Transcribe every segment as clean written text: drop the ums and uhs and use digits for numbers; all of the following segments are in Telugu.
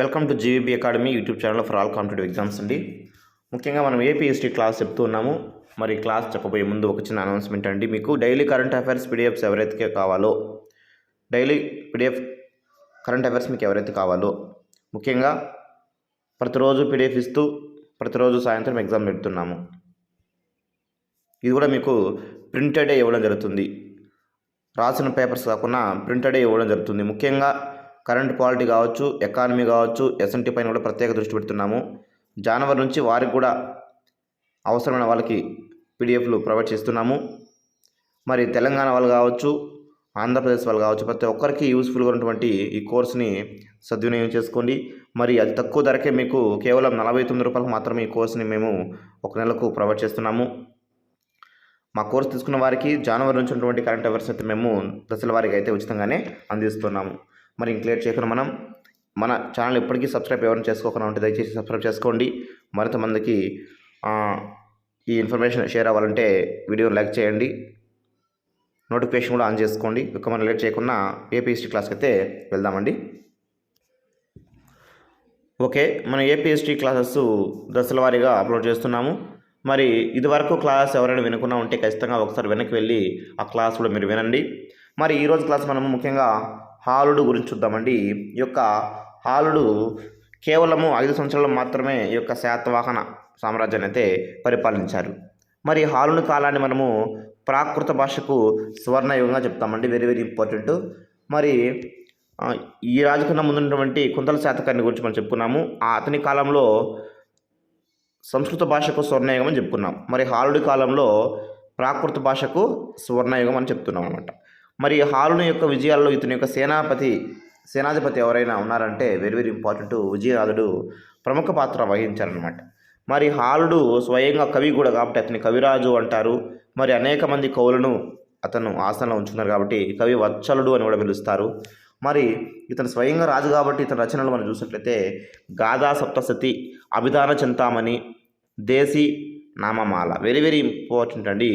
Welcome to GVB academy YouTube channel for all competitive exams అండి. ముఖ్యంగా మనం ఏపీఎస్టీ క్లాస్ చెప్తూ ఉన్నాము. మరి క్లాస్ చెప్పబోయే ముందు ఒక చిన్న అనౌన్స్మెంట్ అండి. మీకు డైలీ కరెంట్ అఫైర్స్ పీడిఎఫ్స్ ఎవరైతే కావాలో, డైలీ పీడిఎఫ్ కరెంట్ అఫైర్స్ మీకు ఎవరైతే కావాలో, ముఖ్యంగా ప్రతిరోజు పీడిఎఫ్ ఇస్తూ ప్రతిరోజు సాయంత్రం ఎగ్జామ్ పెడుతున్నాము. ఇది కూడా మీకు ప్రింటెడే ఇవ్వడం జరుగుతుంది. రాసిన పేపర్స్ కాకుండా ప్రింటెడే ఇవ్వడం జరుగుతుంది. ముఖ్యంగా కరెంట్ పాలిటీ కావచ్చు, ఎకానమీ కావచ్చు, ఎస్ఎన్టీ పైన కూడా ప్రత్యేక దృష్టి పెడుతున్నాము. జనవరి నుంచి వారికి కూడా అవసరమైన వాళ్ళకి పీడిఎఫ్లు ప్రొవైడ్ చేస్తున్నాము. మరి తెలంగాణ వాళ్ళు కావచ్చు, ఆంధ్రప్రదేశ్ వాళ్ళు కావచ్చు, ప్రతి ఒక్కరికి యూస్ఫుల్గా ఉన్నటువంటి ఈ కోర్స్ని సద్వినియోగం చేసుకోండి. మరి అది తక్కువ ధరకే మీకు కేవలం 49 రూపాయలకు మాత్రమే ఈ కోర్స్ని మేము ఒక నెలకు ప్రొవైడ్ చేస్తున్నాము. మా కోర్స్ తీసుకున్న వారికి జనవరి నుంచి ఉన్నటువంటి కరెంట్ అఫైర్స్ అయితే మేము దశల వారికి అయితే ఉచితంగానే అందిస్తున్నాము. మరి ఇంక లేట్ చేయకుండా మనం మన ఛానల్ ఇప్పటికీ సబ్స్క్రైబ్ ఎవరైనా చేసుకోకుండా ఉంటే దయచేసి సబ్స్క్రైబ్ చేసుకోండి. మరింత మందికి ఈ ఇన్ఫర్మేషన్ షేర్ అవ్వాలంటే వీడియోని లైక్ చేయండి, నోటిఫికేషన్ కూడా ఆన్ చేసుకోండి. ఇక మనం లేట్ చేయకుండా ఏపీఎస్టీ క్లాస్కి అయితే వెళ్దామండి. ఓకే, మనం ఏపీఎస్టీ క్లాసెస్ దశల వారీగా అప్లోడ్ చేస్తున్నాము. మరి ఇదివరకు క్లాస్ ఎవరైనా వినకుండా ఉంటే ఖచ్చితంగా ఒకసారి వెనక్కి వెళ్ళి ఆ క్లాస్ కూడా మీరు వినండి. మరి ఈరోజు క్లాస్ మనము ముఖ్యంగా హాలుడు గురించి చూద్దామండి. ఈ యొక్క హాలుడు కేవలము 5 సంవత్సరాలు మాత్రమే ఈ యొక్క శాతవాహన సామ్రాజ్యాన్ని అయితే పరిపాలించారు. మరి హాలుడు కాలాన్ని మనము ప్రాకృత భాషకు సువర్ణయుగంగా చెప్తామండి. Very very important. మరి ఈ రాజు కన్నా ముందున్నటువంటి కుంతల శాతకర్ణి గురించి మనం చెప్పుకున్నాము. అతని కాలంలో సంస్కృత భాషకు స్వర్ణయుగం అని చెప్పుకున్నాం. మరి హాలుడి కాలంలో ప్రాకృత భాషకు సువర్ణయుగం అని చెప్తున్నాం అనమాట. మరి హాలుని యొక్క విజయాల్లో ఇతని యొక్క సేనాధిపతి ఎవరైనా ఉన్నారంటే వెరీ వెరీ ఇంపార్టెంట్, విజయనాథుడు ప్రముఖ పాత్ర వహించారనమాట. మరి హాలుడు స్వయంగా కవి కూడా కాబట్టి అతని కవిరాజు అంటారు. మరి అనేక మంది కవులను అతను ఆసనంలో ఉంచుకున్నారు కాబట్టి కవి వత్సలుడు అని కూడా పిలుస్తారు. మరి ఇతను స్వయంగా రాజు కాబట్టి ఇతని రచనలు మనం చూసినట్లయితే గాథా సప్తశతి, అభిధాన చింతామణి, దేశీ నామమాల. వెరీ వెరీ ఇంపార్టెంట్ అండి.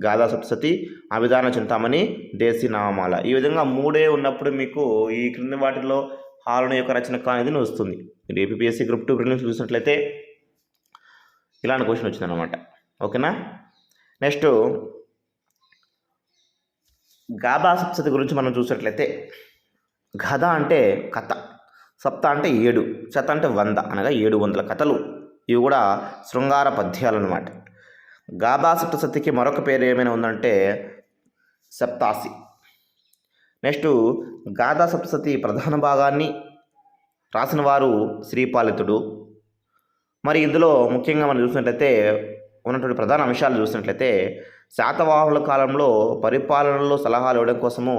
గాథా సప్తశతి, అభిధాన చింతామణి, దేశీ నామమాల. ఈ విధంగా 3 ఉన్నప్పుడు మీకు ఈ క్రింది వాటిలో హాలుని యొక్క రచన అనేది వస్తుంది. మీరు ఏపీఎస్సీ గ్రూప్ 2 ప్రిలిమ్స్ చూసినట్లయితే ఇలాంటి క్వశ్చన్ వచ్చిందనమాట. ఓకేనా. నెక్స్ట్ గాథా సప్తశతి గురించి మనం చూసినట్లయితే గధ అంటే కథ, సప్త అంటే 7, శత అంటే 100, అనగా 700 కథలు. ఇవి కూడా శృంగార పద్యాలు అన్నమాట. గాథా సప్తశతికి మరొక పేరు ఏమైనా ఉందంటే సప్తాసి. నెక్స్ట్ గాథా సప్తశతి ప్రధాన భాగాన్ని రాసిన వారు శ్రీపాలితుడు. మరి ఇందులో ముఖ్యంగా మనం చూసినట్లయితే ఉన్నటువంటి ప్రధాన అంశాలు చూసినట్లయితే శాతవాహనుల కాలంలో పరిపాలనలో సలహాలు ఇవ్వడం కోసము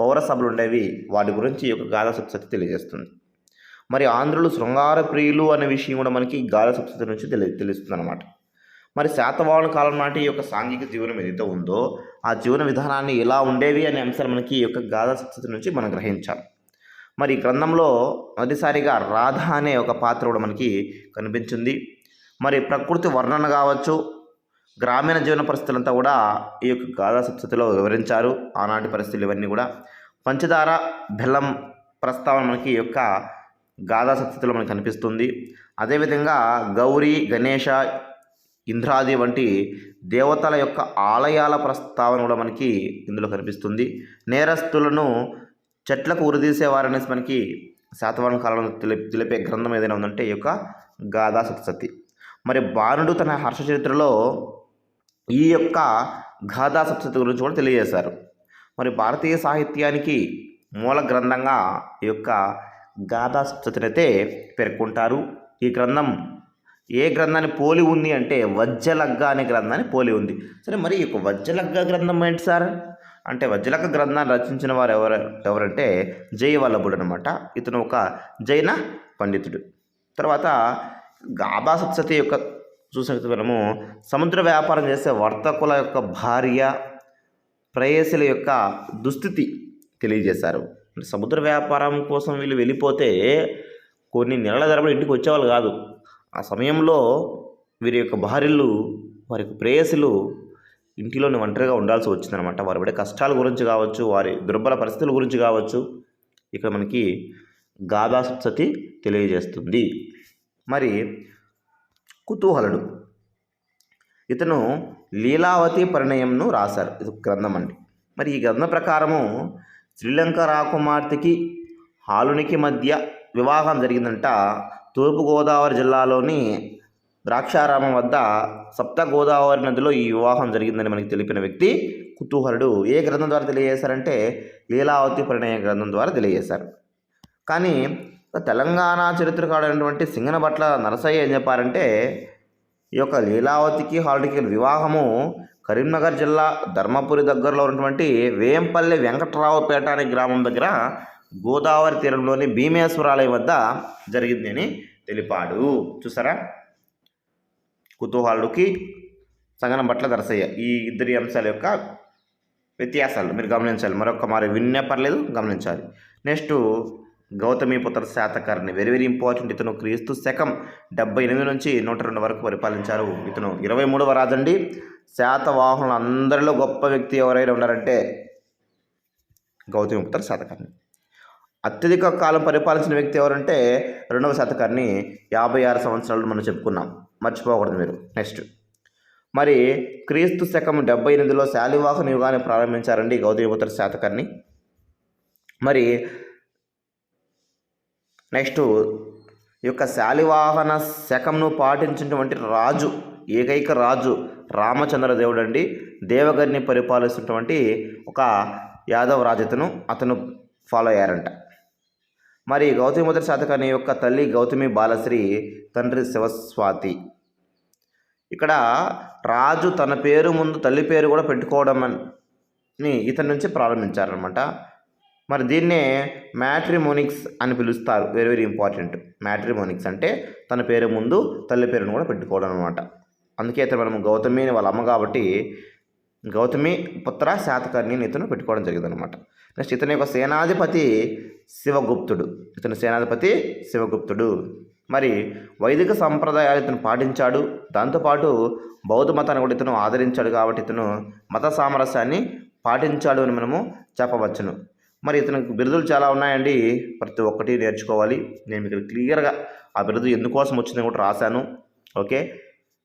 పౌర సభలు ఉండేవి. వాటి గురించి ఈ యొక్క గాథా సప్తశతి తెలియజేస్తుంది. మరి ఆంధ్రులు శృంగార ప్రియులు అనే విషయం కూడా మనకి గాథా సప్తశతి నుంచి తెలుస్తుంది అనమాట. మరి శాతవాహనుల కాలం నాటి ఈ యొక్క సాంఘిక జీవనం ఏదైతే ఉందో ఆ జీవన విధానాన్ని ఎలా ఉండేవి అనే అంశాలు మనకి ఈ యొక్క గాథా సప్తశతి నుంచి మనం గ్రహించాలి. మరి ఈ గ్రంథంలో మొదటిసారిగా రాధ అనే ఒక పాత్ర కూడా మనకి కనిపించింది. మరి ప్రకృతి వర్ణన కావచ్చు, గ్రామీణ జీవన పరిస్థితులంతా కూడా ఈ యొక్క గాథా సప్తశతిలో వివరించారు. ఆనాటి పరిస్థితులు ఇవన్నీ కూడా పంచదార, బెల్లం ప్రస్తావన మనకి ఈ యొక్క గాథా సప్తశతిలో మనకు కనిపిస్తుంది. అదేవిధంగా గౌరీ, గణేష, ఇంద్రాది వంటి దేవతల యొక్క ఆలయాల ప్రస్తావన కూడా మనకి ఇందులో కనిపిస్తుంది. నేరస్తులను చెట్లకు ఉరిదీసేవారనేసి మనకి శాతవాహన కాలంలో తెలిపే గ్రంథం ఏదైనా ఉందంటే ఈ యొక్క గాథా సప్తశతి. మరి బాణుడు తన హర్ష చరిత్రలో ఈ యొక్క గాథా సప్తశతి గురించి కూడా తెలియజేశారు. మరి భారతీయ సాహిత్యానికి మూల గ్రంథంగా ఈ యొక్క గాథా సప్తశతిని అయితే పేర్కొంటారు. ఈ గ్రంథం ఏ గ్రంథాన్ని పోలి ఉంది అంటే వజ్జలగ్గ అనే గ్రంథాన్ని పోలి ఉంది. సరే, మరి ఈ యొక్క వజ్జలగ్గ గ్రంథం ఏంటి సార్ అంటే వజ్జలగ్గ గ్రంథాన్ని రచించిన వారు ఎవరంటే జయవల్లభుడు అనమాట. ఇతను ఒక జైన పండితుడు. తర్వాత గాథా సప్తశతి యొక్క చూసినట్టు మనము సముద్ర వ్యాపారం చేసే వర్తకుల యొక్క భార్య, ప్రేయసుల యొక్క దుస్థితి తెలియజేశారు. సముద్ర వ్యాపారం కోసం వీళ్ళు వెళ్ళిపోతే కొన్ని నెలల తరబడి ఇంటికి వచ్చేవాళ్ళు కాదు. ఆ సమయంలో వీరి యొక్క భార్యలు, వారి యొక్క ప్రేయసులు ఇంటిలోని ఒంటరిగా ఉండాల్సి వచ్చిందనమాట. వారి పడే కష్టాల గురించి కావచ్చు, వారి దుర్బల పరిస్థితుల గురించి కావచ్చు ఇక్కడ మనకి గాథా సప్తశతి తెలియజేస్తుంది. మరి కుతూహలుడు, ఇతను లీలావతి పరిణయంను రాశారు. ఇది గ్రంథం అండి. మరి ఈ గ్రంథం ప్రకారము శ్రీలంక రాకుమార్తెకి హాలునికి మధ్య వివాహం జరిగిందంట. తూర్పుగోదావరి జిల్లాలోని ద్రాక్షారామం వద్ద సప్త గోదావరి నదిలో ఈ వివాహం జరిగిందని మనకి తెలిపిన వ్యక్తి కుతూహలుడు. ఏ గ్రంథం ద్వారా తెలియజేశారంటే లీలావతి పరిణయ గ్రంథం ద్వారా తెలియజేశారు. కానీ తెలంగాణ చరిత్రకారుడైనటువంటి సింగనబట్ల నరసయ్య ఏం చెప్పారంటే ఈ యొక్క లీలావతికి హాలుడికి వివాహము కరీంనగర్ జిల్లా ధర్మపురి దగ్గరలో ఉన్నటువంటి వేంపల్లి వెంకట్రావుపేట అనే గ్రామం దగ్గర గోదావరి తీరంలోని భీమేశ్వరాలయం వద్ద జరిగింది అని తెలిపాడు. చూసారా, కుతూహలుడికి సంగనబట్ల నరసయ్య ఈ ఇద్దరి అంశాల యొక్క వ్యత్యాసాలు మీరు గమనించాలి. మరొక మరి విన్నే పర్లేదు, గమనించాలి. Next Gautamiputra Satakarni, very very important. ఇతను క్రీస్తు శకం 78 నుంచి 102 వరకు పరిపాలించారు. ఇతను 23వ రాజండి. శాతవాహనులు అందరిలో గొప్ప వ్యక్తి ఎవరైనా ఉన్నారంటే గౌతమిపుత్ర శాతకర్ణి. అత్యధిక కాలం పరిపాలించిన వ్యక్తి ఎవరంటే 2వ శాతకర్ణి, 56 సంవత్సరాలు మనం చెప్పుకున్నాం, మర్చిపోకూడదు మీరు. నెక్స్ట్ మరి క్రీస్తు శకం 78లో శాలివాహన యుగాన్ని ప్రారంభించారండి గౌతమిపుత్ర శాతకర్ణి. మరి నెక్స్ట్ ఈ యొక్క శాలివాహన శకంను పాటించినటువంటి రాజు, ఏకైక రాజు రామచంద్రదేవుడు అండి. దేవగర్ని పరిపాలిస్తున్నటువంటి ఒక యాదవ రాజుతను అతను ఫాలో అయ్యారంట. మరి గౌతమిపుత్ర శాతకర్ణి యొక్క తల్లి గౌతమి బాలశ్రీ, తండ్రి శివస్వాతి. ఇక్కడ రాజు తన పేరు ముందు తల్లి పేరు కూడా పెట్టుకోవడం అని ఇతని నుంచి ప్రారంభించారనమాట. మరి దీన్నే మ్యాట్రిమోనిక్స్ అని పిలుస్తారు. Very very important. మ్యాట్రిమోనిక్స్ అంటే తన పేరు ముందు తల్లి పేరును కూడా పెట్టుకోవడం అనమాట. అందుకే ఇతను మనం గౌతమి వాళ్ళ అమ్మ కాబట్టి గౌతమి పుత్ర శాతకర్ణిని ఇతను పెట్టుకోవడం జరిగిందనమాట. నెక్స్ట్ ఇతని యొక్క సేనాధిపతి శివగుప్తుడు. ఇతను సేనాధిపతి శివగుప్తుడు. మరి వైదిక సంప్రదాయాలు ఇతను పాటించాడు. దాంతోపాటు బౌద్ధ మతాన్ని కూడా ఇతను ఆదరించాడు కాబట్టి ఇతను మత సామరస్యాన్ని పాటించాడు అని మనము చెప్పవచ్చును. మరి ఇతనికి బిరుదులు చాలా ఉన్నాయండి, ప్రతి ఒక్కటి నేర్చుకోవాలి. నేను మీకు క్లియర్గా ఆ బిరుదు ఎందుకోసం వచ్చిందని కూడా రాశాను. ఓకే,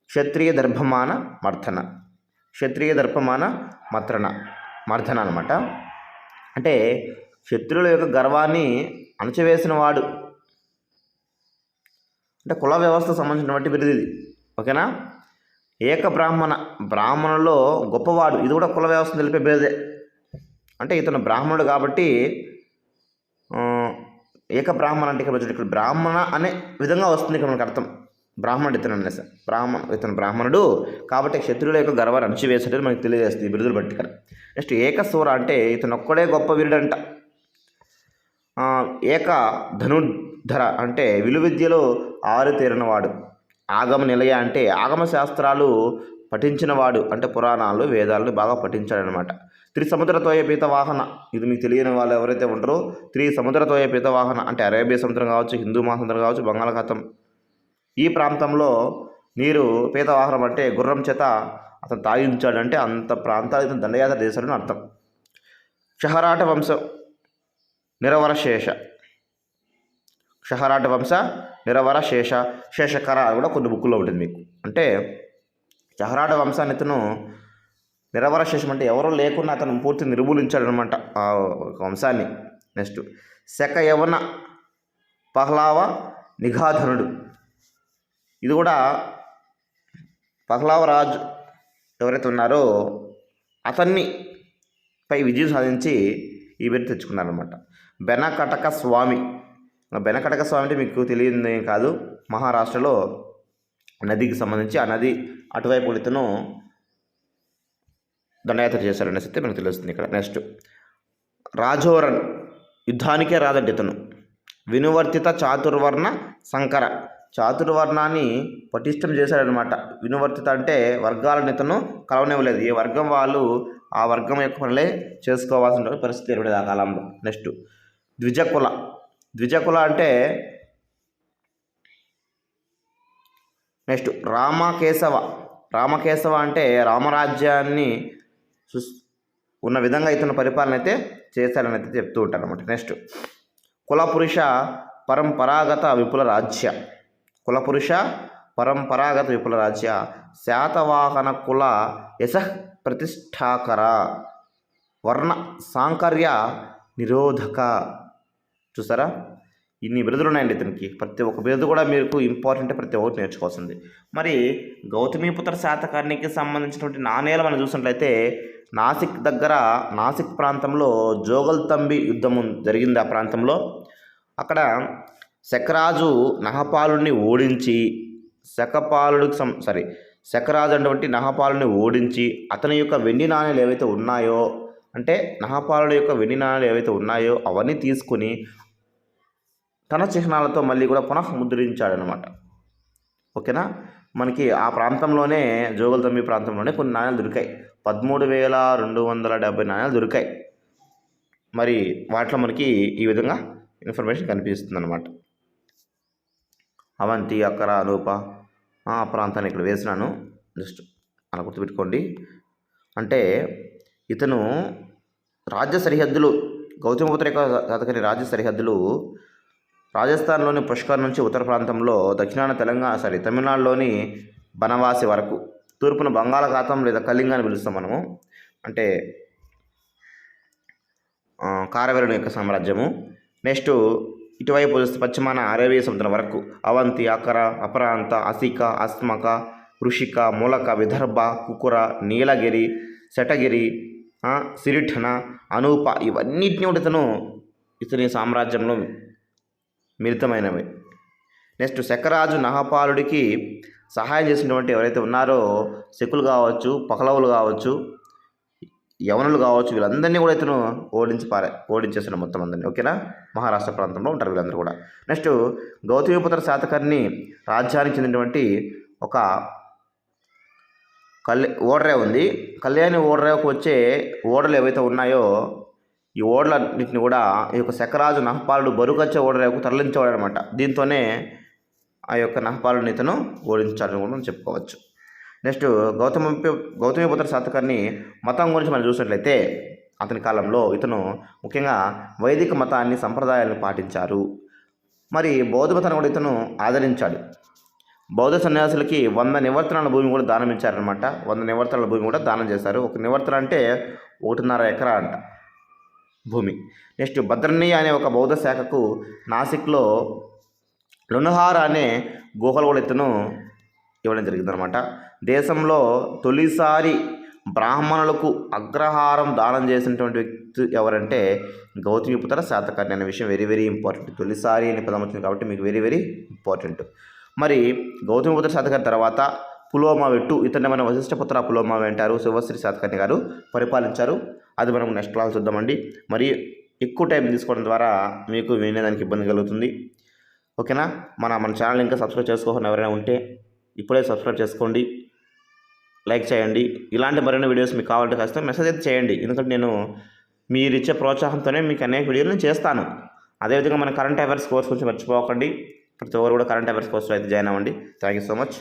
క్షత్రియ దర్భమాన మర్ధన, క్షత్రియ దర్భమాన మర్ధన అనమాట. అంటే క్షత్రియుల యొక్క గర్వాన్ని అణచివేసిన వాడు, అంటే కుల వ్యవస్థకు సంబంధించినటువంటి బిరుదు ఇది. ఓకేనా. ఏక బ్రాహ్మణుల్లో గొప్పవాడు, ఇది కూడా కుల వ్యవస్థను తెలిపే బిరుదే. అంటే ఇతను బ్రాహ్మణుడు కాబట్టి ఏక బ్రాహ్మణ అంటే ఇక్కడ బ్రాహ్మణ అనే విధంగా వస్తుంది ఇక్కడ మనకు అర్థం. బ్రాహ్మణుడు ఇతను అనేసి ఇతను బ్రాహ్మణుడు కాబట్టి క్షత్రియుల యొక్క గర్వాన్ని అణచివేసేటది మనకు తెలియజేస్తుంది ఈ బిరుదులు బట్టి ఇక్కడ. నెక్స్ట్ ఏకశూర అంటే ఇతను ఒక్కడే గొప్ప వీరుడంట. ఏక ధనుర్ధర అంటే విలువిద్యలో ఆరుతేరినవాడు. ఆగమ నిలయ అంటే ఆగమ శాస్త్రాలు పఠించినవాడు, అంటే పురాణాలు వేదాలను బాగా పఠించాడనమాట. త్రిసముద్రతోయ పీతవాహన, ఇది మీకు తెలియని వాళ్ళు ఎవరైతే ఉంటారో, త్రిసముద్రతోయ పీతవాహన అంటే అరేబియా సముద్రం కావచ్చు, హిందూ మహాసముద్రం కావచ్చు, బంగాళాఖాతం ఈ ప్రాంతంలో నీరు పీతవాహనం అంటే గుర్రం చేత అతను తాగించాడంటే అంత ప్రాంతాలు ఇతను దండయాత్ర చేశాడని అర్థం. క్షహరాట వంశ నిరవరశేష, క్షహరాట వంశ నిరవరశేష, శేషకర కూడా కొన్ని బుక్కుల్లో ఉంటుంది మీకు. అంటే క్షహరాట వంశాన్ని ఇతను నిరవరశేషం అంటే ఎవరో లేకుండా అతను పూర్తి నిర్మూలించాడనమాట ఆ వంశాన్ని. నెక్స్ట్ శక యవన పహ్లావ నిఘాధనుడు, ఇది కూడా పహ్లావ రాజు ఎవరైతే ఉన్నారో అతన్ని పై విజయం సాధించి ఈ పేరు తెచ్చుకున్నారనమాట. బెనకటక స్వామి, బెనకటక స్వామి అంటే మీకు తెలియదు కాదు, మహారాష్ట్రలో నదికి సంబంధించి ఆ నది అటువైపు ఇతను దండయాత్ర చేశారనేసి అయితే మనకు తెలుస్తుంది ఇక్కడ. నెక్స్ట్ రాజోరన్, యుద్ధానికే రాదండి ఇతను. వినువర్తిత చాతుర్వర్ణ సంకర, చాతుర్వర్ణాన్ని పటిష్టం చేశాడనమాట. వినువర్తిత అంటే వర్గాలను ఇతను కలవనివ్వలేదు. ఏ వర్గం వాళ్ళు ఆ వర్గం యొక్క పనులే చేసుకోవాల్సిన పరిస్థితి ఏర్పడేది ఆ కాలంలో. నెక్స్ట్ ద్విజకుల, ద్విజకుల అంటే నెక్స్ట్ రామకేశవ, రామకేశవ అంటే రామరాజ్యాన్ని ఉన్న విధంగా ఇతను పరిపాలన అయితే చేశాడని అయితే చెప్తూ ఉంటారు అనమాట. నెక్స్ట్ కులపురుష పరంపరాగత విపుల రాజ్య కులపురుష పరంపరాగత విపుల రాజ్య శాతవాహన కుల యశ ప్రతిష్టాకర వర్ణ సాంకర్య నిరోధక. చూసారా, ఇన్ని బిరుదులు ఉన్నాయండి ఇతనికి. ప్రతి ఒక్క బిరుదు కూడా మీకు ఇంపార్టెంట్, ప్రతి ఒక్కటి నేర్చుకోవాల్సింది. మరి గౌతమిపుత్ర శాతకర్ణికి సంబంధించినటువంటి నాణేలు మనం చూసినట్లయితే నాసిక్ ప్రాంతంలో జోగల్తంబి యుద్ధం జరిగింది. ఆ ప్రాంతంలో అక్కడ శకరాజు నహపాలుని ఓడించి శకరాజు అటువంటి నహపాలుని ఓడించి అతని యొక్క వెండి నాణేలు ఏవైతే ఉన్నాయో, అంటే నహపాలుడి యొక్క వెండి నాణేలు ఏవైతే ఉన్నాయో అవన్నీ తీసుకుని తన చిహ్నాలతో మళ్ళీ కూడా పునః ముద్రించాడనమాట. ఓకేనా, మనకి ఆ ప్రాంతంలోనే జోగల్తంబి ప్రాంతంలోనే కొన్ని నాణ్యాలు దొరికాయి. 13,270 నాణ్యాలు దొరికాయి. మరి వాటిలో మనకి ఈ విధంగా ఇన్ఫర్మేషన్ కనిపిస్తుంది అనమాట. అవంతి, అక్కర, రూప ఆ ప్రాంతాన్ని ఇక్కడ వేసినాను, జస్ట్ అలా గుర్తుపెట్టుకోండి. అంటే ఇతను రాజ్య సరిహద్దులు, గౌతమిపుత్ర యొక్క శాతకర్ణి రాజ్య సరిహద్దులు రాజస్థాన్లోని పుష్కర్ నుంచి ఉత్తర ప్రాంతంలో, దక్షిణాన తమిళనాడులోని బనవాసి వరకు, తూర్పున బంగాళాఖాతం లేదా కళింగ అని పిలుస్తాం మనము, అంటే కారవేరుని యొక్క సామ్రాజ్యము. నెక్స్ట్ ఇటువైపు పశ్చిమాన అరేబియా సముద్రం వరకు అవంతి, అకర, అపరాంత, అసిక, అస్మక, ఋషిక, మూలక, విదర్భ, కుకుర, నీలగిరి, శటగిరి, సిరిఠన, అనూప ఇవన్నిటిని కూడా ఇతని సామ్రాజ్యంలో మిళితమైనవి. నెక్స్ట్ శకరాజు నహపాలుడికి సహాయం చేసినటువంటి ఎవరైతే ఉన్నారో శకులు కావచ్చు, పహలవులు కావచ్చు, యవనులు కావచ్చు, వీళ్ళందరినీ కూడా ఇతను ఓడించేసిన మొత్తం అందరినీ. ఓకేనా, మహారాష్ట్ర ప్రాంతంలో ఉంటారు వీళ్ళందరూ కూడా. నెక్స్ట్ గౌతమిపుత్ర శాతకర్ణి రాజ్యానికి చెందినటువంటి ఒక ఓడరేవు ఉంది. కళ్యాణి ఓడరేవుకు వచ్చే ఓడలు ఏవైతే ఉన్నాయో ఈ ఓడలన్నింటిని కూడా ఈ యొక్క శకరాజు నహపాలుడు బరువుకొచ్చే ఓడరేవుకు తరలించేవాడు అనమాట. దీంతోనే ఆ యొక్క నహపాలుడిని ఇతను ఓడించాలని కూడా మనం చెప్పుకోవచ్చు. నెక్స్ట్ గౌతమిపుత్ర శాతకర్ణి మతం గురించి మనం చూసినట్లయితే అతని కాలంలో ఇతను ముఖ్యంగా వైదిక మతాన్ని, సంప్రదాయాలను పాటించారు. మరి బౌద్ధ మతాన్ని కూడా ఇతను ఆదరించాడు. బౌద్ధ సన్యాసులకి 100 నివర్తనాల భూమి కూడా దానం ఇచ్చారనమాట. 100 నివర్తనాల భూమి కూడా దానం చేశారు. ఒక నివర్తన అంటే 1.5 ఎకరా అంట భూమి. నెక్స్ట్ భద్రనీయ అనే ఒక బౌద్ధ శాఖకు నాసిక్లో లుణహార అనే గుహలు కూడా ఇతను ఇవ్వడం జరిగిందనమాట. దేశంలో తొలిసారి బ్రాహ్మణులకు అగ్రహారం దానం చేసినటువంటి వ్యక్తి ఎవరంటే గౌతమిపుత్ర శాతకర్ణి అనే విషయం వెరీ వెరీ ఇంపార్టెంట్. తొలిసారి అనే పదం వచ్చింది కాబట్టి మీకు వెరీ వెరీ ఇంపార్టెంట్. మరి గౌతమిపుత్ర శాతకర్ణి తర్వాత పులోమావెట్టు, ఇతన్ని మన వశిష్ఠపుత్ర పులోమావి అంటారు, శివశ్రీ శాతకర్ణి గారు పరిపాలించారు. అది మనం నెక్స్ట్ క్లాస్ చూద్దామండి. మరి ఎక్కువ టైం తీసుకోవడం ద్వారా మీకు వినేదానికి ఇబ్బంది కలుగుతుంది. ఓకేనా, మన ఛానల్ ఇంకా సబ్స్క్రైబ్ చేసుకోకుండా ఎవరైనా ఉంటే ఇప్పుడే సబ్స్క్రైబ్ చేసుకోండి, లైక్ చేయండి. ఇలాంటి మరిన్ని వీడియోస్ మీకు కావాలంటే ఖచ్చితంగా మెసేజ్ అయితే చేయండి. ఎందుకంటే నేను మీరు ఇచ్చే ప్రోత్సాహంతోనే మీకు అనేక వీడియోలు నేను చేస్తాను. అదేవిధంగా మన కరెంట్ అఫైర్స్ కోర్స్ గురించి మర్చిపోకండి. ప్రతి ఒక్కరు కూడా కరెంట్ అఫైర్స్ కోర్సులో అయితే జాయిన్ అవ్వండి. Thank you so much.